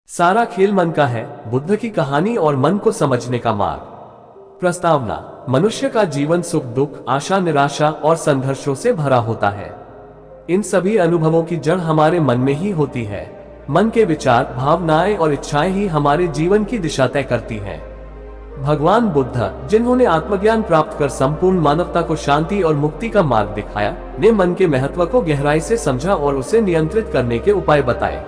सारा खेल मन का है। बुद्ध की कहानी और मन को समझने का मार्ग। प्रस्तावना। मनुष्य का जीवन सुख दुख, आशा निराशा और संघर्षों से भरा होता है। इन सभी अनुभवों की जड़ हमारे मन में ही होती है। मन के विचार, भावनाएं और इच्छाएं ही हमारे जीवन की दिशा तय करती हैं। भगवान बुद्ध, जिन्होंने आत्मज्ञान प्राप्त कर संपूर्ण मानवता को शांति और मुक्ति का मार्ग दिखाया, ने मन के महत्व को गहराई से समझा और उसे नियंत्रित करने के उपाय बताए।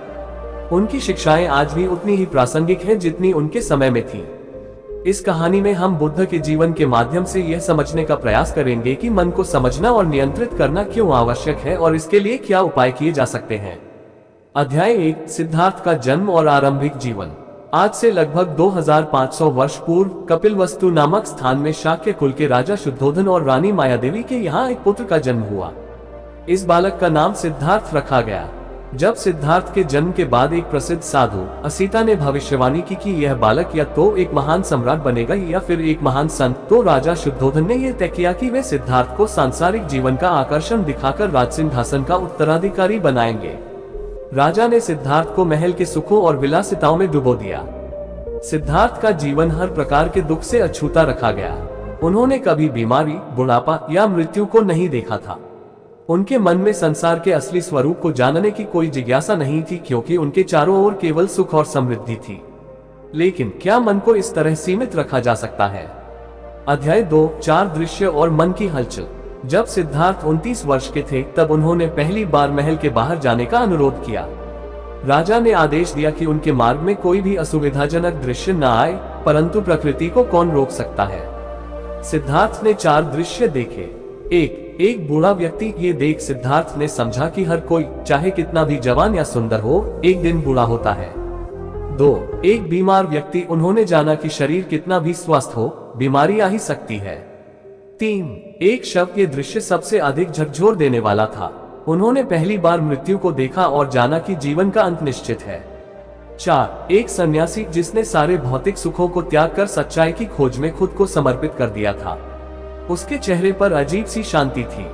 उनकी शिक्षाएं आज भी उतनी ही प्रासंगिक हैं जितनी उनके समय में थी। इस कहानी में हम बुद्ध के जीवन के माध्यम से यह समझने का प्रयास करेंगे कि मन को समझना और नियंत्रित करना क्यों आवश्यक है और इसके लिए क्या उपाय किए जा सकते हैं। अध्याय 1, सिद्धार्थ का जन्म और आरंभिक जीवन। आज से लगभग 2500 वर्ष पूर्व कपिलवस्तु नामक स्थान में शाक्य कुल के राजा शुद्धोधन और रानी मायादेवी के यहाँ एक पुत्र का जन्म हुआ। इस बालक का नाम सिद्धार्थ रखा गया। जब सिद्धार्थ के जन्म के बाद एक प्रसिद्ध साधु असीता ने भविष्यवाणी की कि यह बालक या तो एक महान सम्राट बनेगा या फिर एक महान संत, तो राजा शुद्धोधन ने यह तय किया कि वे सिद्धार्थ को सांसारिक जीवन का आकर्षण दिखाकर राजसिंहासन का उत्तराधिकारी बनाएंगे। राजा ने सिद्धार्थ को महल के सुखों और विलासिताओं में डुबो दिया। सिद्धार्थ का जीवन हर प्रकार के दुख से अछूता रखा गया। उन्होंने कभी बीमारी, बुढ़ापा या मृत्यु को नहीं देखा था। उनके मन में संसार के असली स्वरूप को जानने की कोई जिज्ञासा नहीं थी, क्योंकि उनके चारों ओर केवल सुख और समृद्धि थी। लेकिन क्या मन को इस तरह सीमित रखा जा सकता है? अध्याय 2, 4 दृश्य और मन की हलचल। जब सिद्धार्थ 29 वर्ष के थे, तब उन्होंने पहली बार महल के बाहर जाने का अनुरोध किया। राजा ने आदेश दिया कि उनके मार्ग में कोई भी असुविधाजनक दृश्य न आए, परंतु प्रकृति को कौन रोक सकता है। सिद्धार्थ ने 4 दृश्य देखे। एक बूढ़ा व्यक्ति। ये देख सिद्धार्थ ने समझा कि हर कोई, चाहे कितना भी जवान या सुंदर हो, एक दिन बूढ़ा होता है। 2, एक बीमार व्यक्ति। उन्होंने जाना कि शरीर कितना भी स्वस्थ हो, बीमारी आ ही सकती है। 3, एक शव। ये दृश्य सबसे अधिक झकझोर देने वाला था। उन्होंने पहली बार मृत्यु को देखा और जाना कि जीवन का अंत निश्चित है। 4, एक सन्यासी, जिसने सारे भौतिक सुखों को त्याग कर सच्चाई की खोज में खुद को समर्पित कर दिया था। उसके चेहरे पर अजीब सी शांति थी।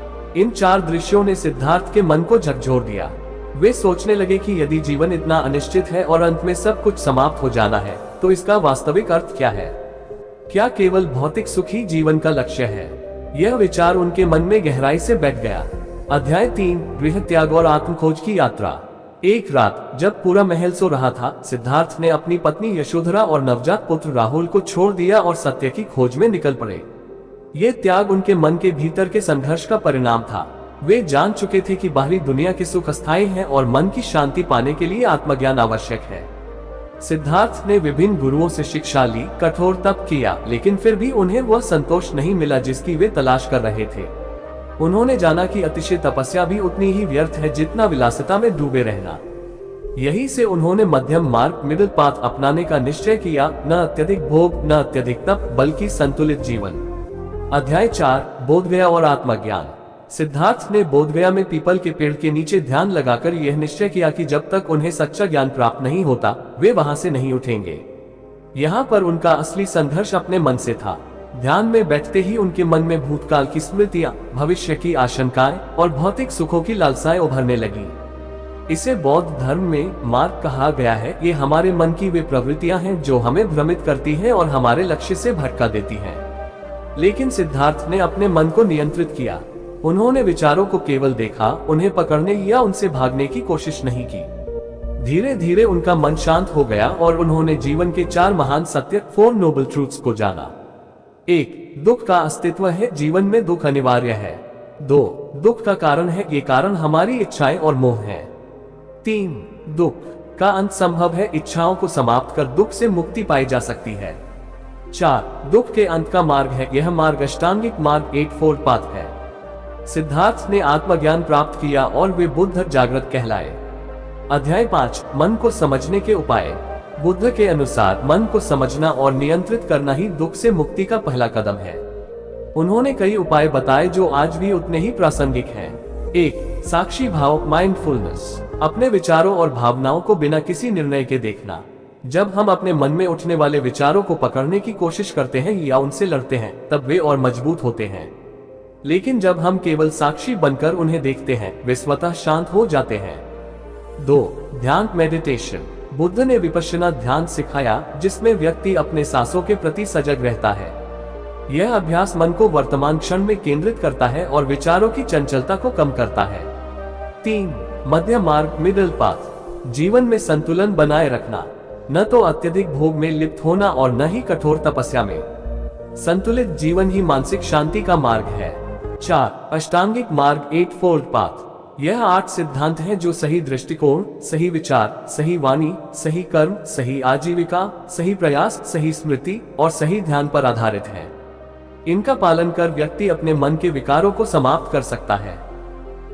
इन 4 दृश्यों ने सिद्धार्थ के मन को झकझोर दिया। वे सोचने लगे कि यदि जीवन इतना अनिश्चित है और अंत में सब कुछ समाप्त हो जाना है, तो इसका वास्तविक अर्थ क्या है? क्या केवल भौतिक सुख ही जीवन का लक्ष्य है? यह विचार उनके मन में गहराई से बैठ गया। अध्याय 3, गृह त्याग और आत्मखोज की यात्रा। एक रात जब पूरा महल सो रहा था, सिद्धार्थ ने अपनी पत्नी यशोधरा और नवजात पुत्र राहुल को छोड़ दिया और सत्य की खोज में निकल पड़े। ये त्याग उनके मन के भीतर के संघर्ष का परिणाम था। वे जान चुके थे कि बाहरी दुनिया के सुख अस्थायी हैं और मन की शांति पाने के लिए आत्मज्ञान आवश्यक है। सिद्धार्थ ने विभिन्न गुरुओं से शिक्षा ली, कठोर तप किया, लेकिन फिर भी उन्हें वह संतोष नहीं मिला जिसकी वे तलाश कर रहे थे। उन्होंने जाना कि अतिशय तपस्या भी उतनी ही व्यर्थ है जितना विलासिता में डूबे रहना। यहीं से उन्होंने मध्यम मार्ग, मिडिल पाथ अपनाने का निश्चय किया। न अत्यधिक भोग, न अत्यधिक तप, बल्कि संतुलित जीवन। अध्याय 4, बोधगया और आत्मज्ञान। सिद्धार्थ ने बोधगया में पीपल के पेड़ के नीचे ध्यान लगाकर यह निश्चय किया कि जब तक उन्हें सच्चा ज्ञान प्राप्त नहीं होता, वे वहां से नहीं उठेंगे। यहाँ पर उनका असली संघर्ष अपने मन से था। ध्यान में बैठते ही उनके मन में भूतकाल की स्मृतियां, भविष्य की आशंकाएं और भौतिक सुखों की लालसाएं उभरने लगी। इसे बौद्ध धर्म में मार्ग कहा गया है। ये हमारे मन की वे प्रवृत्तियां हैं जो हमें भ्रमित करती हैं और हमारे लक्ष्य से भटका देती हैं। लेकिन सिद्धार्थ ने अपने मन को नियंत्रित किया। उन्होंने विचारों को केवल देखा, उन्हें पकड़ने या उनसे भागने की कोशिश नहीं की। धीरे धीरे उनका मन शांत हो गया और उन्होंने जीवन के 4 महान सत्य, 4 नोबल ट्रूथ्स को जाना। 1, दुख का अस्तित्व है, जीवन में दुख अनिवार्य है। 2, दुख का कारण है, ये कारण हमारी इच्छाएं और मोह है। 3, दुख का अंत संभव है, इच्छाओं को समाप्त कर दुख से मुक्ति पाई जा सकती है। 4, दुख के अंत का मार्ग है, यह मार्ग अष्टांगिक मार्ग, 8 फोल्ड पाथ है। सिद्धार्थ ने आत्मज्ञान प्राप्त किया और वे बुद्ध जागृत कहलाए। अध्याय 5, मन को समझने के उपाय। बुद्ध के अनुसार मन को समझना और नियंत्रित करना ही दुख से मुक्ति का पहला कदम है। उन्होंने कई उपाय बताए जो आज भी उतने ही प्रासंगिक हैं। 1, साक्षी भाव, माइंडफुलनेस। अपने विचारों और भावनाओं को बिना किसी निर्णय के देखना। जब हम अपने मन में उठने वाले विचारों को पकड़ने की कोशिश करते हैं या उनसे लड़ते हैं, तब वे और मजबूत होते हैं। लेकिन जब हम केवल साक्षी बनकर उन्हें देखते हैं, वे स्वतः शांत हो जाते हैं। 2, ध्यान, मेडिटेशन। बुद्ध ने विपश्यना ध्यान सिखाया, जिसमें व्यक्ति अपने सांसों के प्रति सजग रहता है। यह अभ्यास मन को वर्तमान क्षण में केंद्रित करता है और विचारों की चंचलता को कम करता है। 3. मध्य मार्ग, मिडिल पाथ। जीवन में संतुलन बनाए रखना, न तो अत्यधिक भोग में लिप्त होना और न ही कठोर तपस्या में। संतुलित जीवन ही मानसिक शांति का मार्ग है। 4. अष्टांगिक मार्ग, 8 फोल्ड पाथ। यह 8 सिद्धांत हैं जो सही दृष्टिकोण, सही विचार, सही वाणी, सही कर्म, सही आजीविका, सही प्रयास, सही स्मृति और सही ध्यान पर आधारित हैं। इनका पालन कर व्यक्ति अपने मन के विकारों को समाप्त कर सकता है।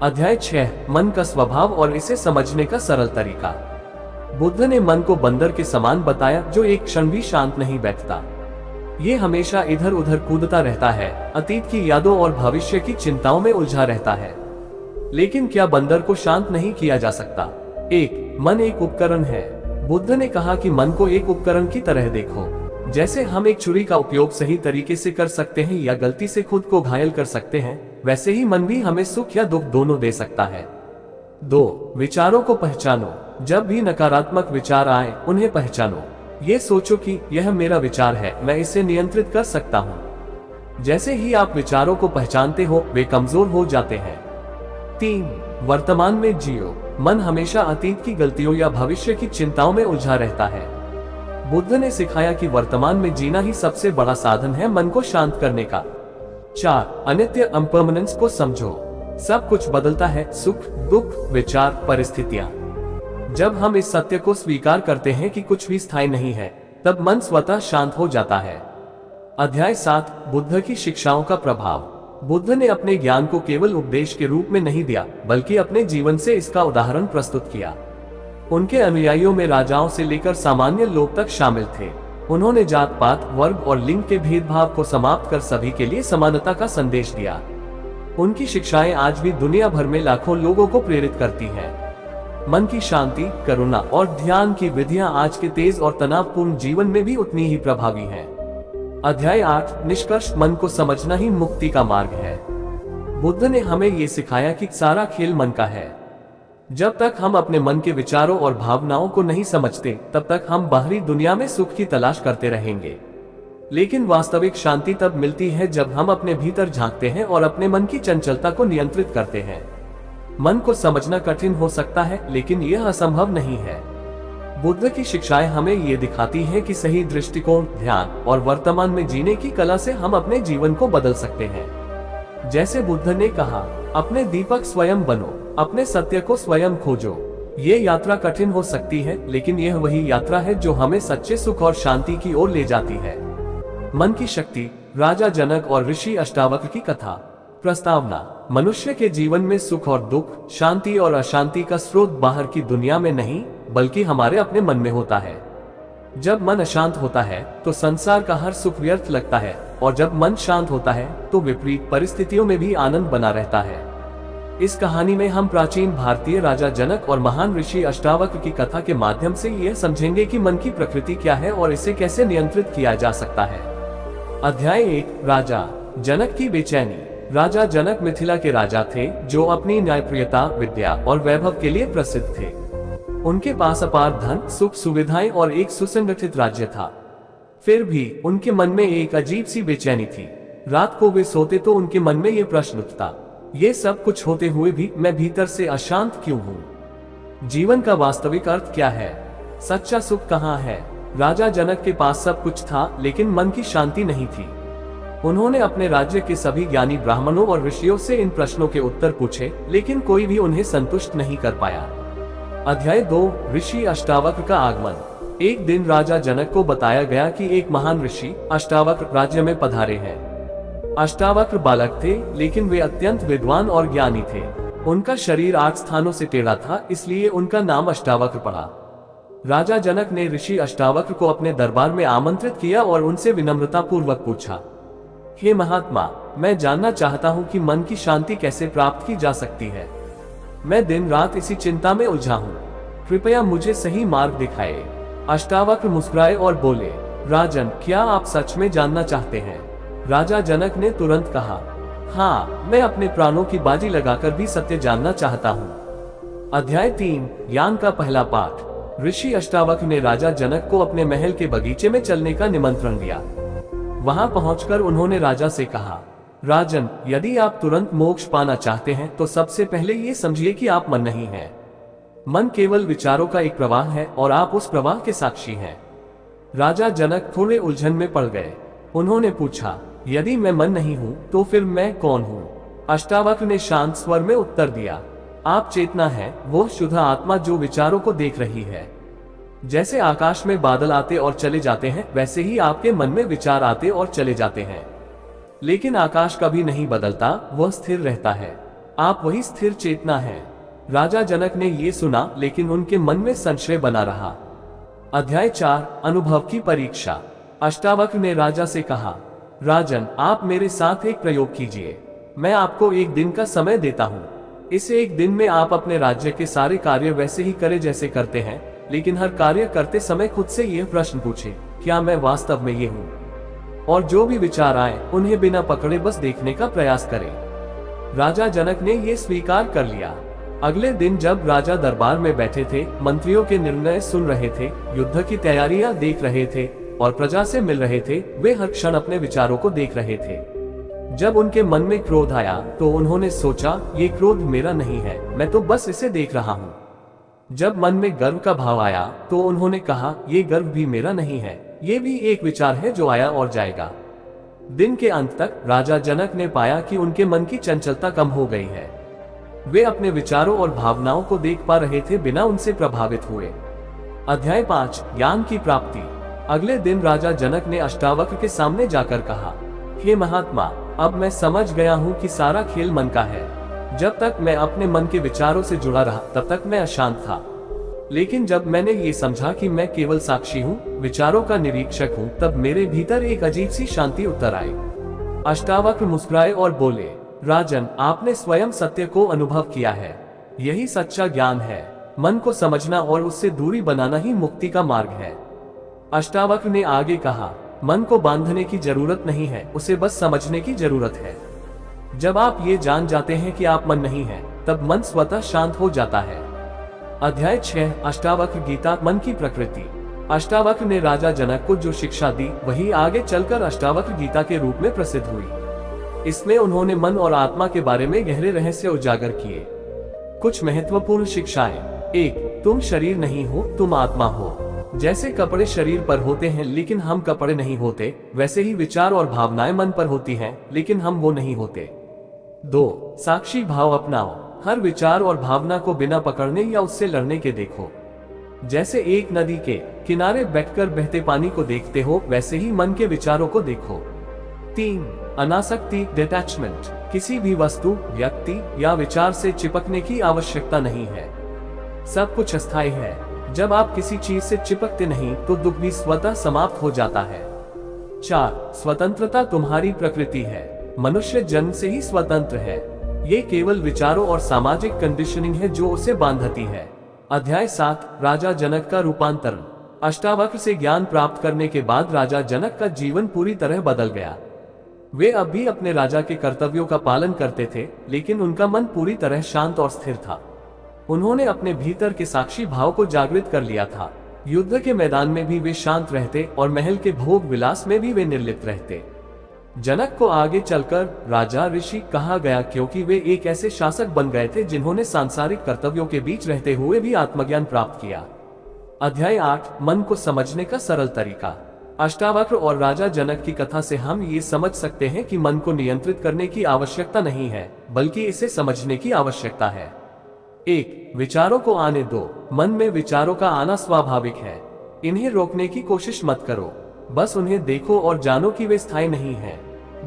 अध्याय 6, मन का स्वभाव और इसे समझने का सरल तरीका। बुद्ध ने मन को बंदर के समान बताया, जो एक क्षण भी शांत नहीं बैठता। ये हमेशा इधर उधर कूदता रहता है, अतीत की यादों और भविष्य की चिंताओं में उलझा रहता है। लेकिन क्या बंदर को शांत नहीं किया जा सकता? 1. मन एक उपकरण है। बुद्ध ने कहा कि मन को एक उपकरण की तरह देखो। जैसे हम एक छुरी का उपयोग सही तरीके से कर सकते हैं या गलती से खुद को घायल कर सकते हैं, वैसे ही मन भी हमें सुख या दुख दोनों दे सकता है। 2. विचारों को पहचानो। जब भी नकारात्मक विचार आए, उन्हें पहचानो। ये सोचो कि यह मेरा विचार है, मैं इसे नियंत्रित कर सकता हूँ। जैसे ही आप विचारों को पहचानते हो, वे कमजोर हो जाते हैं। 3. वर्तमान में जियो। मन हमेशा अतीत की गलतियों या भविष्य की चिंताओं में उलझा रहता है। बुद्ध ने सिखाया कि वर्तमान में जीना ही सबसे बड़ा साधन है मन को शांत करने का। 4. अनित्य, इम्परमानेंस को समझो। सब कुछ बदलता है, सुख, दुख, विचार, परिस्थितियां। जब हम इस सत्य को स्वीकार करते हैं कि कुछ भी स्थायी नहीं है, तब मन स्वतः शांत हो जाता है। अध्याय 7, बुद्ध की शिक्षाओं का प्रभाव। बुद्ध ने अपने ज्ञान को केवल उपदेश के रूप में नहीं दिया, बल्कि अपने जीवन से इसका उदाहरण प्रस्तुत किया। उनके अनुयायियों में राजाओं से लेकर सामान्य लोग तक शामिल थे। उन्होंने जात पात, वर्ग और लिंग के भेदभाव को समाप्त कर सभी के लिए समानता का संदेश दिया। उनकी शिक्षाएं आज भी दुनिया भर में लाखों लोगों को प्रेरित करती हैं। मन की शांति, करुणा और ध्यान की विधियां आज के तेज और तनावपूर्ण जीवन में भी उतनी ही प्रभावी हैं। अध्याय 8, निष्कर्ष, मन को समझना ही मुक्ति का मार्ग है। बुद्ध ने हमें ये सिखाया कि सारा खेल मन का है। जब तक हम अपने मन के विचारों और भावनाओं को नहीं समझते, तब तक हम बाहरी दुनिया में सुख की तलाश करते रहेंगे। लेकिन वास्तविक शांति तब मिलती है जब हम अपने भीतर झांकते हैं और अपने मन की चंचलता को नियंत्रित करते हैं। मन को समझना कठिन हो सकता है, लेकिन यह असंभव नहीं है। बुद्ध की शिक्षाएं हमें ये दिखाती हैं कि सही दृष्टिकोण, ध्यान और वर्तमान में जीने की कला से हम अपने जीवन को बदल सकते हैं। जैसे बुद्ध ने कहा, अपने दीपक स्वयं बनो, अपने सत्य को स्वयं खोजो। ये यात्रा कठिन हो सकती है, लेकिन यह वही यात्रा है जो हमें सच्चे सुख और शांति की ओर ले जाती है। मन की शक्ति, राजा जनक और ऋषि अष्टावक्र की कथा। प्रस्तावना: मनुष्य के जीवन में सुख और दुख, शांति और अशांति का स्रोत बाहर की दुनिया में नहीं, बल्कि हमारे अपने मन में होता है। जब मन अशांत होता है, तो संसार का हर सुख व्यर्थ लगता है, और जब मन शांत होता है, तो विपरीत परिस्थितियों में भी आनंद बना रहता है। इस कहानी में हम प्राचीन भारतीय राजा जनक और महान ऋषि अष्टावक्र की कथा के माध्यम से यह समझेंगे कि मन की प्रकृति क्या है और इसे कैसे नियंत्रित किया जा सकता है। अध्याय 1, राजा जनक की बेचैनी। राजा जनक मिथिला के राजा थे, जो अपनी न्यायप्रियता, विद्या और वैभव के लिए प्रसिद्ध थे। उनके पास अपार धन, सुख, सुविधाएं और एक सुसंगठित राज्य था। फिर भी उनके मन में एक अजीब सी बेचैनी थी। रात को वे सोते तो उनके मन में ये प्रश्न उठता, ये सब कुछ होते हुए भी मैं भीतर से अशांत क्यों हूँ? जीवन का वास्तविक अर्थ क्या है? सच्चा सुख कहाँ है? राजा जनक के पास सब कुछ था, लेकिन मन की शांति नहीं थी। उन्होंने अपने राज्य के सभी ज्ञानी ब्राह्मणों और ऋषियों से इन प्रश्नों के उत्तर पूछे, लेकिन कोई भी उन्हें संतुष्ट नहीं कर पाया। अध्याय 2, ऋषि अष्टावक्र का आगमन। एक दिन राजा जनक को बताया गया कि एक महान ऋषि अष्टावक्र राज्य में पधारे हैं। अष्टावक्र बालक थे, लेकिन वे अत्यंत विद्वान और ज्ञानी थे। उनका शरीर 8 स्थानों से टेढ़ा था, इसलिए उनका नाम अष्टावक्र पड़ा। राजा जनक ने ऋषि अष्टावक्र को अपने दरबार में आमंत्रित किया और उनसे विनम्रता पूर्वक पूछा, हे महात्मा, मैं जानना चाहता हूँ कि मन की शांति कैसे प्राप्त की जा सकती है। मैं दिन रात इसी चिंता में उलझा हूँ, कृपया मुझे सही मार्ग दिखाए। अष्टावक्र मुस्कुराए और बोले, राजन, क्या आप सच में जानना चाहते हैं? राजा जनक ने तुरंत कहा, हाँ, मैं अपने प्राणों की बाजी लगाकर भी सत्य जानना चाहता हूँ। अध्याय 3, ज्ञान का पहला पाठ। ऋषि अष्टावक्र ने राजा जनक को अपने महल के बगीचे में चलने का निमंत्रण दिया। वहां पहुंचकर उन्होंने राजा से कहा, राजन, यदि आप तुरंत मोक्ष पाना चाहते हैं तो सबसे पहले ये समझिए कि आप मन नहीं हैं। मन केवल विचारों का एक प्रवाह है और आप उस प्रवाह के साक्षी हैं। राजा जनक थोड़े उलझन में पड़ गए। उन्होंने पूछा, यदि मैं मन नहीं हूं तो फिर मैं कौन हूं? अष्टावक्र ने शांत स्वर में उत्तर दिया, आप चेतना है, वो शुद्ध आत्मा जो विचारों को देख रही है। जैसे आकाश में बादल आते और चले जाते हैं, वैसे ही आपके मन में विचार आते और चले जाते हैं। लेकिन आकाश कभी नहीं बदलता, वह स्थिर रहता है। आप वही स्थिर चेतना है। राजा जनक ने ये सुना, लेकिन उनके मन में संशय बना रहा। अध्याय 4, अनुभव की परीक्षा। अष्टावक्र ने राजा से कहा, राजन, आप मेरे साथ एक प्रयोग कीजिए। मैं आपको एक दिन का समय देता हूँ। इस एक दिन में आप अपने राज्य के सारे कार्य वैसे ही करें जैसे करते हैं, लेकिन हर कार्य करते समय खुद से यह प्रश्न पूछें, क्या मैं वास्तव में ये हूँ? और जो भी विचार आए उन्हें बिना पकड़े बस देखने का प्रयास करें। राजा जनक ने यह स्वीकार कर लिया। अगले दिन जब राजा दरबार में बैठे थे, मंत्रियों के निर्णय सुन रहे थे, युद्ध की तैयारियां देख रहे थे और प्रजा से मिल रहे थे, वे हर क्षण अपने विचारों को देख रहे थे। जब उनके मन में क्रोध आया तो उन्होंने सोचा, ये क्रोध मेरा नहीं है, मैं तो बस इसे देख रहा हूँ। जब मन में गर्व का भाव आया तो उन्होंने कहा, ये गर्व भी मेरा नहीं है, ये भी एक विचार है जो आया और जाएगा। दिन के अंत तक राजा जनक ने पाया कि उनके मन की चंचलता कम हो गई है। वे अपने विचारों और भावनाओं को देख पा रहे थे, बिना उनसे प्रभावित हुए। अध्याय 5, ज्ञान की प्राप्ति। अगले दिन राजा जनक ने अष्टावक्र के सामने जाकर कहा, हे महात्मा, अब मैं समझ गया हूँ कि सारा खेल मन का है। जब तक मैं अपने मन के विचारों से जुड़ा रहा तब तक मैं अशांत था, लेकिन जब मैंने ये समझा कि मैं केवल साक्षी हूँ, विचारों का निरीक्षक हूँ, तब मेरे भीतर एक अजीब सी शांति उतर आई। अष्टावक्र मुस्कुराए और बोले, राजन, आपने स्वयं सत्य को अनुभव किया है। यही सच्चा ज्ञान है। मन को समझना और उससे दूरी बनाना ही मुक्ति का मार्ग है। अष्टावक्र ने आगे कहा, मन को बांधने की जरूरत नहीं है, उसे बस समझने की जरूरत है। जब आप ये जान जाते हैं कि आप मन नहीं है, तब मन स्वतः शांत हो जाता है। अध्याय 6, अष्टावक्र गीता, मन की प्रकृति। अष्टावक्र ने राजा जनक को जो शिक्षा दी, वही आगे चलकर अष्टावक्र गीता के रूप में प्रसिद्ध हुई। इसमें उन्होंने मन और आत्मा के बारे में गहरे रहस्य उजागर किए। कुछ महत्वपूर्ण शिक्षाएं। 1, तुम शरीर नहीं हो, तुम आत्मा हो। जैसे कपड़े शरीर पर होते हैं लेकिन हम कपड़े नहीं होते, वैसे ही विचार और भावनाएं मन पर होती हैं, लेकिन हम वो नहीं होते। 2, साक्षी भाव अपनाओ। हर विचार और भावना को बिना पकड़ने या उससे लड़ने के देखो। जैसे एक नदी के किनारे बैठकर बहते पानी को देखते हो, वैसे ही मन के विचारों को देखो। 3, अनासक्ति, डिटैचमेंट। किसी भी वस्तु, व्यक्ति या विचार से चिपकने की आवश्यकता नहीं है। सब कुछ अस्थायी है। जब आप किसी चीज से चिपकते नहीं तो दुख भी स्वतः समाप्त हो जाता है। 4, स्वतंत्रता तुम्हारी प्रकृति है। मनुष्य जन्म से ही स्वतंत्र है। ये केवल विचारों और सामाजिक कंडीशनिंग है जो उसे बांधती है। अध्याय 7, राजा जनक का रूपांतरण। अष्टावक्र से ज्ञान प्राप्त करने के बाद राजा जनक का जीवन पूरी तरह बदल गया। वे अब भी अपने राजा के कर्तव्यों का पालन करते थे, लेकिन उनका मन पूरी तरह शांत और स्थिर था। उन्होंने अपने भीतर के साक्षी भाव को जागृत कर लिया था। युद्ध के मैदान में भी वे शांत रहते और महल के भोग विलास में भी वे निर्लिप्त रहते। जनक को आगे चलकर राजा ऋषि कहा गया, क्योंकि वे एक ऐसे शासक बन गए थे जिन्होंने सांसारिक कर्तव्यों के बीच रहते हुए भी आत्मज्ञान प्राप्त किया। अध्याय 8, मन को समझने का सरल तरीका। अष्टावक्र और राजा जनक की कथा से हम ये समझ सकते हैं कि मन को नियंत्रित करने की आवश्यकता नहीं है, बल्कि इसे समझने की आवश्यकता है। 1, विचारों को आने दो। मन में विचारों का आना स्वाभाविक है। इन्हें रोकने की कोशिश मत करो, बस उन्हें देखो और जानो कि वे स्थायी नहीं हैं।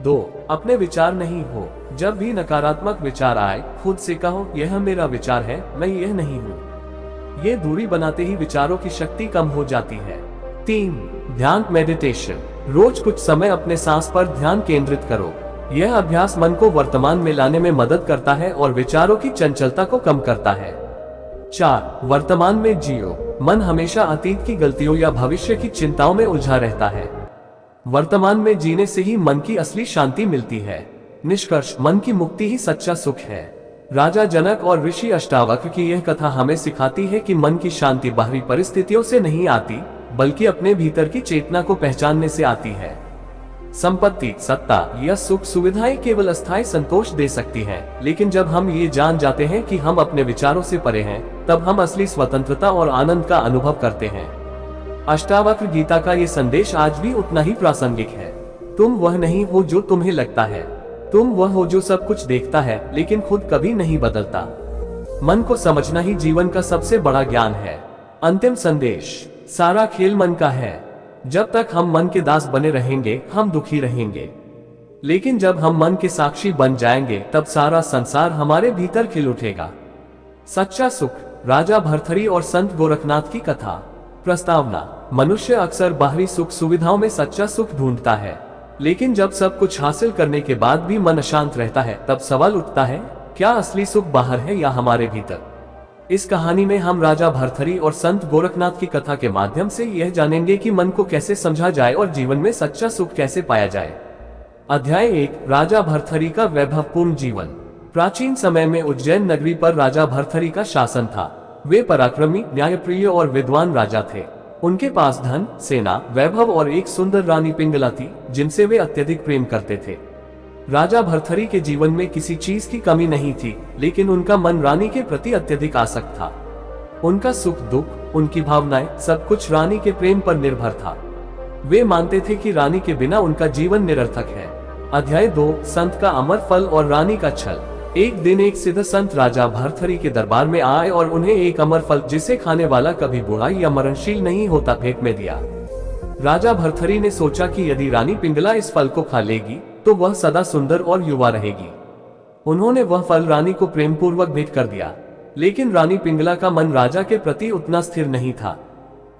2, अपने विचार नहीं हो। जब भी नकारात्मक विचार आए, खुद से कहो, यह मेरा विचार है, मैं यह नहीं हूँ। ये दूरी बनाते ही विचारों की शक्ति कम हो जाती है। 3, ध्यान, मेडिटेशन। रोज कुछ समय अपने सांस पर ध्यान केंद्रित करो। यह अभ्यास मन को वर्तमान में लाने में मदद करता है और विचारों की चंचलता को कम करता है। 4, वर्तमान में जियो। मन हमेशा अतीत की गलतियों या भविष्य की चिंताओं में उलझा रहता है। वर्तमान में जीने से ही मन की असली शांति मिलती है। निष्कर्ष, मन की मुक्ति ही सच्चा सुख है। राजा जनक और ऋषि अष्टावक्र की यह कथा हमें सिखाती है कि मन की शांति बाहरी परिस्थितियों से नहीं आती, बल्कि अपने भीतर की चेतना को पहचानने से आती है। संपत्ति, सत्ता या सुख सुविधाएं केवल अस्थायी संतोष दे सकती हैं, लेकिन जब हम ये जान जाते हैं कि हम अपने विचारों से परे हैं, तब हम असली स्वतंत्रता और आनंद का अनुभव करते हैं। अष्टावक्र गीता का ये संदेश आज भी उतना ही प्रासंगिक है। तुम वह नहीं हो जो तुम्हें लगता है, तुम वह हो जो सब कुछ देखता है लेकिन खुद कभी नहीं बदलता। मन को समझना ही जीवन का सबसे बड़ा ज्ञान है। अंतिम संदेश, सारा खेल मन का है। जब तक हम मन के दास बने रहेंगे, हम दुखी रहेंगे, लेकिन जब हम मन के साक्षी बन जाएंगे, तब सारा संसार हमारे भीतर खिल उठेगा। सच्चा सुख, राजा भर्तृहरि और संत गोरखनाथ की कथा। प्रस्तावना, मनुष्य अक्सर बाहरी सुख सुविधाओं में सच्चा सुख ढूंढता है, लेकिन जब सब कुछ हासिल करने के बाद भी मन अशांत रहता है, तब सवाल उठता है, क्या असली सुख बाहर है या हमारे भीतर? इस कहानी में हम राजा भर्तृहरि और संत गोरखनाथ की कथा के माध्यम से यह जानेंगे कि मन को कैसे समझा जाए और जीवन में सच्चा सुख कैसे पाया जाए। अध्याय 1, राजा भर्तृहरि का वैभवपूर्ण जीवन। प्राचीन समय में उज्जैन नगरी पर राजा भर्तृहरि का शासन था। वे पराक्रमी, न्यायप्रिय और विद्वान राजा थे। उनके पास धन, सेना, वैभव और एक सुंदर रानी पिंगला थी, जिनसे वे अत्यधिक प्रेम करते थे। राजा भर्तृहरि के जीवन में किसी चीज की कमी नहीं थी, लेकिन उनका मन रानी के प्रति अत्यधिक आसक्त था। उनका सुख दुख, उनकी भावनाएं, सब कुछ रानी के प्रेम पर निर्भर था। वे मानते थे कि रानी के बिना उनका जीवन निरर्थक है। अध्याय 2, संत का अमर फल और रानी का छल। एक दिन एक सिद्ध संत राजा भर्तृहरि के दरबार में आए और उन्हें एक अमर फल, जिसे खाने वाला कभी बूढ़ा या मरणशील नहीं होता, भेंट में दिया। राजा भर्तृहरि ने सोचा कि यदि रानी पिंगला इस फल को खा लेगी तो वह सदा सुंदर और युवा रहेगी। उन्होंने वह फल रानी को प्रेम पूर्वक भेंट कर दिया, लेकिन रानी पिंगला का मन राजा के प्रति उतना स्थिर नहीं था।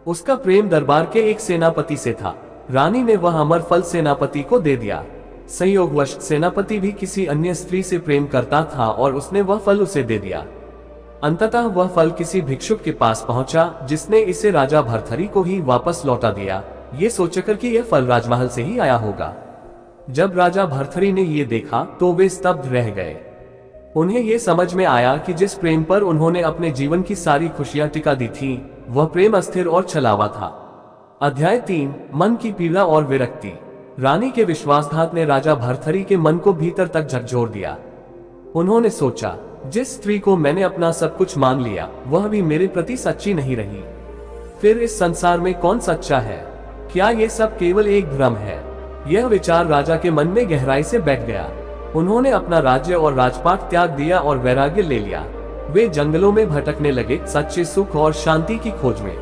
उसका प्रेम दरबार के एक सेनापति से था। रानी ने वह अमर फल सेनापति को दे दिया। संयोगवश सेनापति भी किसी अन्य स्त्री से प्रेम करता था और उसने वह फल उसे दे दिया। अंततः वह फल किसी भिक्षुक के पास पहुंचा, जिसने इसे राजा भर्तृहरि को ही वापस लौटा दिया, ये सोचकर कि यह फल राजमहल से ही आया होगा। जब राजा भर्तृहरि ने ये देखा तो वे स्तब्ध रह गए। उन्हें ये समझ में आया कि जिस प्रेम पर उन्होंने अपने जीवन की सारी खुशियां टिका दी थी, वह प्रेम अस्थिर और छलावा था। अध्याय 3, मन की पीड़ा और विरक्ति। रानी के विश्वासघात ने राजा भर्तृहरि के मन को भीतर तक झकझोर दिया। उन्होंने सोचा, जिस स्त्री को मैंने अपना सब कुछ मान लिया, वह भी मेरे प्रति सच्ची नहीं रही। फिर इस संसार में कौन सच्चा है? क्या ये सब केवल एक भ्रम है? यह विचार राजा के मन में गहराई से बैठ गया। उन्होंने अपना राज्य और राजपाट त्याग दिया और वैराग्य ले लिया। वे जंगलों में भटकने लगे, सच्चे सुख और शांति की खोज में।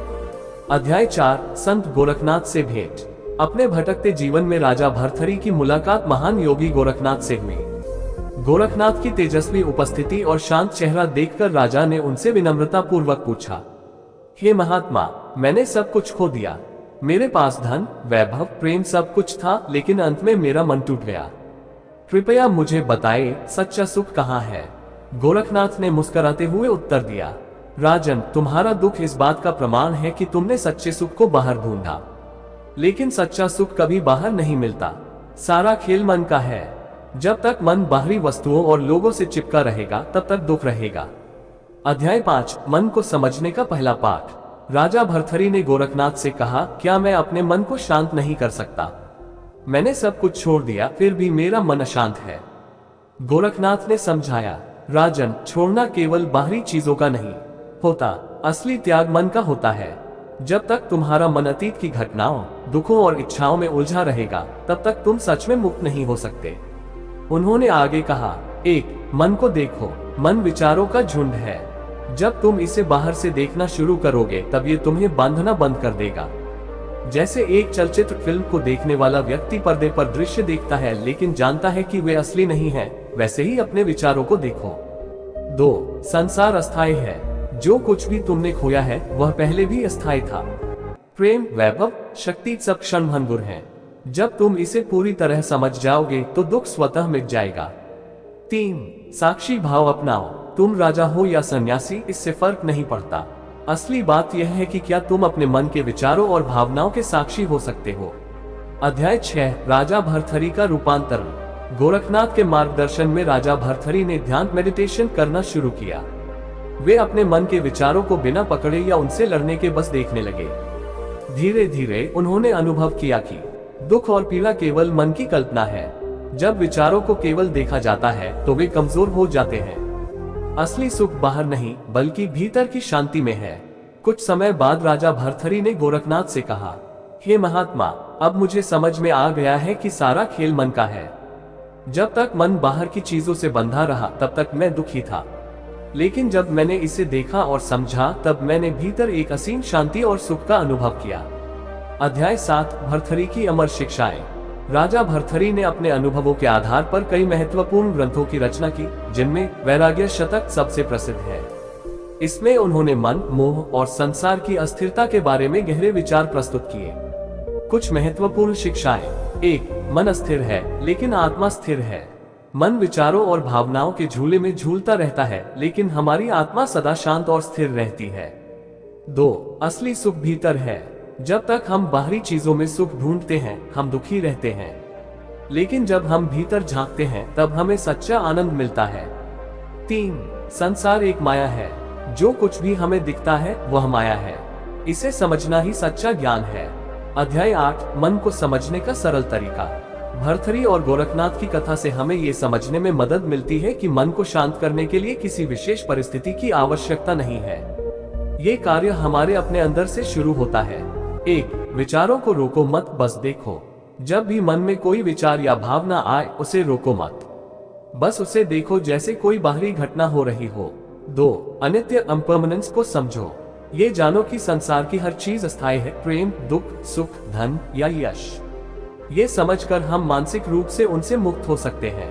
अध्याय 4, संत गोरखनाथ से भेंट। अपने भटकते जीवन में राजा भर्तृहरि की मुलाकात महान योगी गोरखनाथ से हुई। गोरखनाथ की तेजस्वी उपस्थिति और शांत चेहरा देखकर राजा ने उनसे विनम्रता पूर्वक पूछा, हे महात्मा, मैंने सब कुछ खो दिया। मेरे पास धन, वैभव, प्रेम सब कुछ था, लेकिन अंत में मेरा मन टूट गया। कृपया मुझे बताएं, सच्चा सुख कहाँ है? गोरखनाथ ने मुस्कुराते हुए उत्तर दिया, राजन, तुम्हारा दुख इस बात का प्रमाण है कि तुमने सच्चे सुख को बाहर ढूंढा, लेकिन सच्चा सुख कभी बाहर नहीं मिलता। सारा खेल मन का है। जब तक मन बाहरी वस्तुओं और लोगों से चिपका रहेगा, तब तक दुख रहेगा। अध्याय 5, मन को समझने का पहला पाठ। राजा भर्तृहरि ने गोरखनाथ से कहा, क्या मैं अपने मन को शांत नहीं कर सकता? मैंने सब कुछ छोड़ दिया, फिर भी मेरा मन अशांत है। गोरखनाथ ने समझाया, राजन, छोड़ना केवल बाहरी चीजों का नहीं होता, असली त्याग मन का होता है। जब तक तुम्हारा मन अतीत की घटनाओं, दुखों और इच्छाओं में उलझा रहेगा, तब तक तुम सच में मुक्त नहीं हो सकते। उन्होंने आगे कहा, 1, मन को देखो। मन विचारों का झुंड है। जब तुम इसे बाहर से देखना शुरू करोगे, तब ये तुम्हें बांधना बंद कर देगा। जैसे एक चलचित्र फिल्म को देखने वाला व्यक्ति पर्दे पर दृश्य देखता है, लेकिन जानता है कि वे असली नहीं है, वैसे ही अपने विचारों को देखो। 2, संसार अस्थायी है। जो कुछ भी तुमने खोया है, वह पहले भी अस्थायी था। प्रेम, वैभव, शक्ति सब क्षणभंगुर हैं। जब तुम इसे पूरी तरह समझ जाओगे, तो दुख स्वतः मिट जाएगा। 3, साक्षी भाव अपनाओ। तुम राजा हो या सन्यासी, इससे फर्क नहीं पड़ता। असली बात यह है कि क्या तुम अपने मन के विचारों और भावनाओं के साक्षी हो सकते हो। अध्याय 6, राजा भर्तृहरि का रूपांतरण। गोरखनाथ के मार्गदर्शन में राजा भर्तृहरि ने ध्यान मेडिटेशन करना शुरू किया। वे अपने मन के विचारों को बिना पकड़े या उनसे लड़ने के बस देखने लगे। धीरे धीरे उन्होंने अनुभव किया कि दुख और पीड़ा केवल मन की कल्पना है। जब विचारों को केवल देखा जाता है तो वे कमजोर हो जाते हैं। असली सुख बाहर नहीं बल्कि भीतर की शांति में है। कुछ समय बाद राजा भर्तृहरि ने गोरखनाथ से कहा, हे महात्मा, अब मुझे समझ में आ गया है कि सारा खेल मन का है। जब तक मन बाहर की चीजों से बंधा रहा तब तक मैं दुखी था, लेकिन जब मैंने इसे देखा और समझा तब मैंने भीतर एक असीम शांति और सुख का अनुभव किया। अध्याय 7, भर्तृहरि की अमर शिक्षाएं। राजा भर्तृहरि ने अपने अनुभवों के आधार पर कई महत्वपूर्ण ग्रंथों की रचना की, जिनमें वैराग्य शतक सबसे प्रसिद्ध है। इसमें उन्होंने मन, मोह और संसार की अस्थिरता के बारे में गहरे विचार प्रस्तुत किए। कुछ महत्वपूर्ण शिक्षाएं। 1. मन अस्थिर है लेकिन आत्मा स्थिर है। मन विचारों और भावनाओं के झूले में झूलता रहता है, लेकिन हमारी आत्मा सदा शांत और स्थिर रहती है। 2. असली सुख भीतर है। जब तक हम बाहरी चीजों में सुख ढूंढते हैं हम दुखी रहते हैं, लेकिन जब हम भीतर झांकते हैं तब हमें सच्चा आनंद मिलता है। 3. संसार एक माया है। जो कुछ भी हमें दिखता है वह माया है। इसे समझना ही सच्चा ज्ञान है। अध्याय 8, मन को समझने का सरल तरीका। भर्तृहरि और गोरखनाथ की कथा से हमें ये समझने में मदद मिलती है कि मन को शांत करने के लिए किसी विशेष परिस्थिति की आवश्यकता नहीं है। ये कार्य हमारे अपने अंदर से शुरू होता है। 1. विचारों को रोको मत, बस देखो। जब भी मन में कोई विचार या भावना आए उसे रोको मत, बस उसे देखो जैसे कोई बाहरी घटना हो रही हो। 2. अनित्य इम्परमानेंस को समझो। ये जानो कि संसार की हर चीज अस्थायी है, प्रेम, दुख, सुख, धन या यश। ये समझकर हम मानसिक रूप से उनसे मुक्त हो सकते हैं।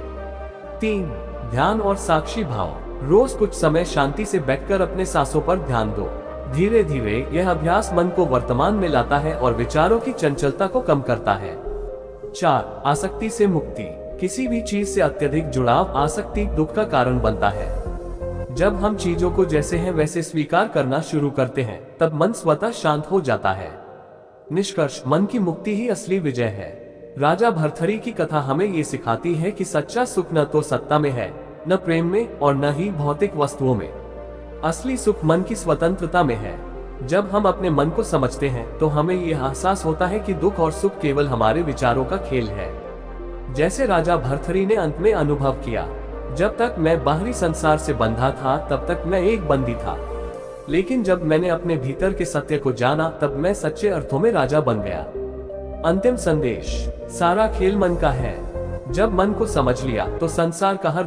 3. ध्यान और साक्षी भाव। रोज कुछ समय शांति से बैठकर अपने सांसों पर ध्यान दो। धीरे धीरे यह अभ्यास मन को वर्तमान में लाता है और विचारों की चंचलता को कम करता है। 4. आसक्ति से मुक्ति। किसी भी चीज से अत्यधिक जुड़ाव आसक्ति दुख का कारण बनता है। जब हम चीजों को जैसे हैं वैसे स्वीकार करना शुरू करते हैं तब मन स्वतः शांत हो जाता है। निष्कर्ष, मन की मुक्ति ही असली विजय है। राजा भर्तृहरि की कथा हमें ये सिखाती है कि सच्चा सुख न तो सत्ता में है, न प्रेम में और न ही भौतिक वस्तुओं में। असली सुख मन की स्वतंत्रता में है। जब हम अपने मन को समझते हैं तो हमें यह एहसास होता है कि दुख और सुख केवल हमारे विचारों का खेल है। जैसे राजा भर्तृहरि ने अंत में अनुभव किया, जब तक मैं बाहरी संसार से बंधा था तब तक मैं एक बंदी था, लेकिन जब मैंने अपने भीतर के सत्य को जाना तब मैं सच्चे अर्थों में राजा बन गया। अंतिम संदेश, सारा खेल मन का है। जब मन को समझ लिया तो संसार का हर